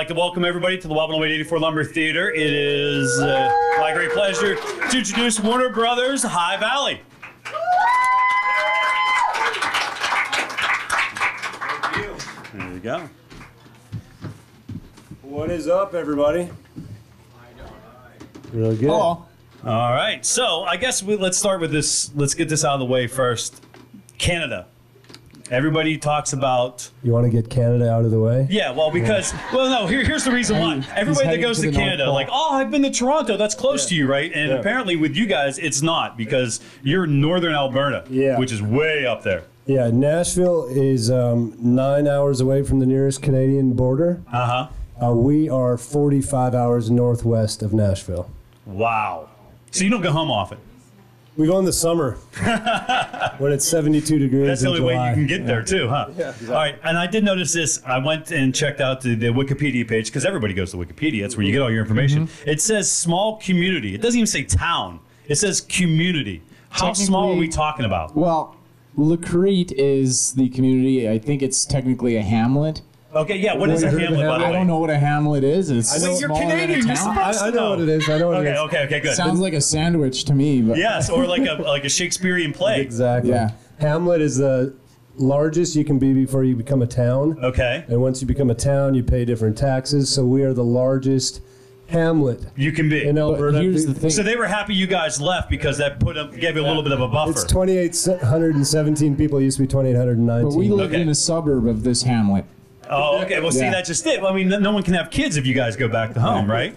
like to welcome everybody to the Y108 84 Lumber Theater. It is my great pleasure to introduce Warner Brothers High Valley. There you go. What is up, everybody? Really good. Hello. All right, so I guess let's start with this. Let's get this out of the way first. Canada. Everybody talks about... You want to get Canada out of the way? Yeah, well, because... Well, no, here's the reason why. Everybody that goes to Canada, like, oh, I've been to Toronto. That's close to you, right? And apparently with you guys, it's not, because you're northern Alberta, which is way up there. Yeah, Nashville is 9 hours away from the nearest Canadian border. We are 45 hours northwest of Nashville. Wow. So you don't go home often? We go in the summer when it's 72 degrees. That's the only way you can get there, too, huh? Yeah, exactly. All right, and I did notice this. I went and checked out the Wikipedia page, because everybody goes to Wikipedia. That's where you get all your information. It says small community. It doesn't even say town. It says community. How small are we talking about? Well, Le Crete is the community. I think it's technically a hamlet. Okay, yeah, what is a hamlet, by the way? I don't know what a hamlet is. You're Canadian, you're supposed to know. I know what it is. I know what it is. Okay, good. Sounds like a sandwich to me. But. Yes, or like a Shakespearean play. Exactly. Yeah. Hamlet is the largest you can be before you become a town. Okay. And once you become a town, you pay different taxes. So we are the largest hamlet you can be in Alberta. But here's the thing. So they were happy you guys left because that gave you a little bit of a buffer. It's 2,817 people. It used to be 2,819. But we live in a suburb of this hamlet. Oh, okay. Well, see, that's just it. I mean, no one can have kids if you guys go back to home, right?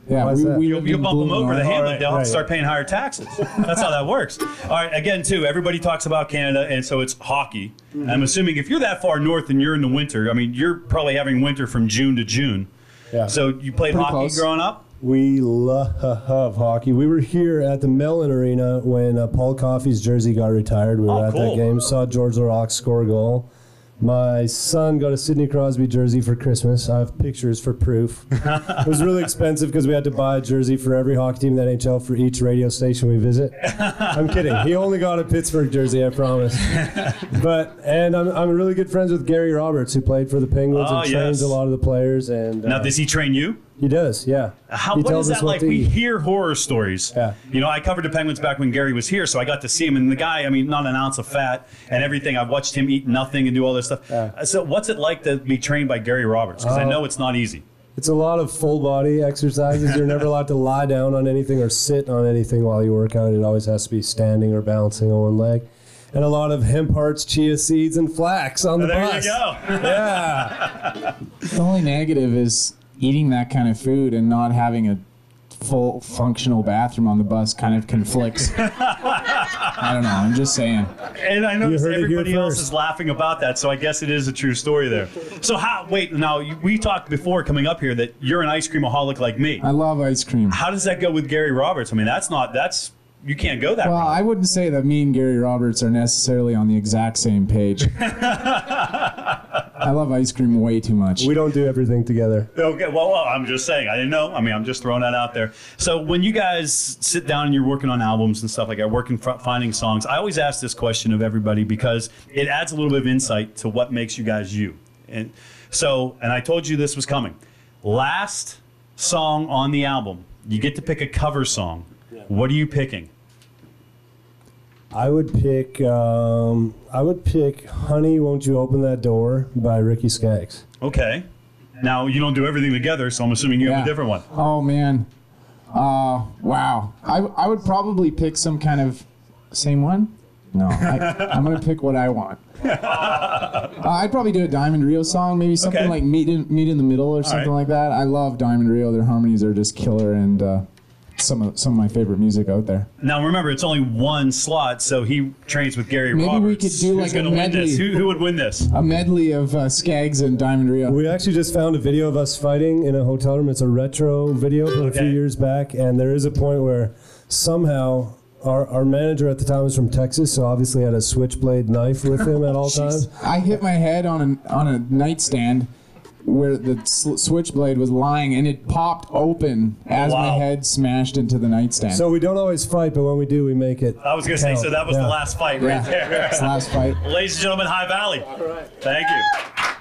Yeah, you'll bump them over the hamlet. They'll have to start paying higher taxes. That's how that works. All right. Again, too, everybody talks about Canada, and so it's hockey. I'm assuming if you're that far north and you're in the winter, I mean, you're probably having winter from June to June. Yeah. So you played hockey growing up? We love hockey. We were here at the Mellon Arena when Paul Coffey's jersey got retired. We were at that game. Saw George LaRocque score a goal. My son got a Sidney Crosby jersey for Christmas. I have pictures for proof. It was really expensive because we had to buy a jersey for every hockey team in the NHL for each radio station we visit. I'm kidding. He only got a Pittsburgh jersey, I promise. And I'm really good friends with Gary Roberts, who played for the Penguins and trains a lot of the players. And now, does he train you? He does, yeah. What is that like? We hear horror stories. Yeah. You know, I covered the Penguins back when Gary was here, so I got to see him. And the guy, I mean, not an ounce of fat and everything. I've watched him eat nothing and do all this stuff. Yeah. So what's it like to be trained by Gary Roberts? Because I know it's not easy. It's a lot of full body exercises. You're never allowed to lie down on anything or sit on anything while you work out. It always has to be standing or balancing on one leg. And a lot of hemp hearts, chia seeds, and flax on the bus. There you go. Yeah. The only negative is eating that kind of food and not having a full functional bathroom on the bus kind of conflicts. I don't know. I'm just saying. And I know everybody else is laughing about that, so I guess it is a true story there. So we talked before coming up here that you're an ice creamaholic like me. I love ice cream. How does that go with Gary Roberts? I mean, you can't go that route. I wouldn't say that me and Gary Roberts are necessarily on the exact same page. I love ice cream way too much. We don't do everything together. Okay, well, I'm just saying. I didn't know. I mean, I'm just throwing that out there. So when you guys sit down and you're working on albums and stuff like that, working finding songs, I always ask this question of everybody because it adds a little bit of insight to what makes you guys you. And I told you this was coming. Last song on the album, you get to pick a cover song. What are you picking? I would pick Honey, Won't You Open That Door by Ricky Skaggs. Okay. Now, you don't do everything together, so I'm assuming you have a different one. Oh, man. Wow. I would probably pick some kind of... Same one? No. I'm going to pick what I want. I'd probably do a Diamond Rio song, maybe something like Meet in the Middle or something like that. I love Diamond Rio. Their harmonies are just killer, and... Some of my favorite music out there. Now remember, it's only one slot, so he trains with Gary Roberts. Maybe we could do like a medley. Who would win this? A medley of Skaggs and Diamond Rio. We actually just found a video of us fighting in a hotel room. It's a retro video from a few years back, and there is a point where somehow our manager at the time was from Texas, so obviously had a switchblade knife with him at all times. I hit my head on a nightstand where the switchblade was lying, and it popped open as my head smashed into the nightstand. So we don't always fight, but when we do, we make it. I was going to say, so that was the last fight right there. That's the last fight. Ladies and gentlemen, High Valley. All right. Thank you.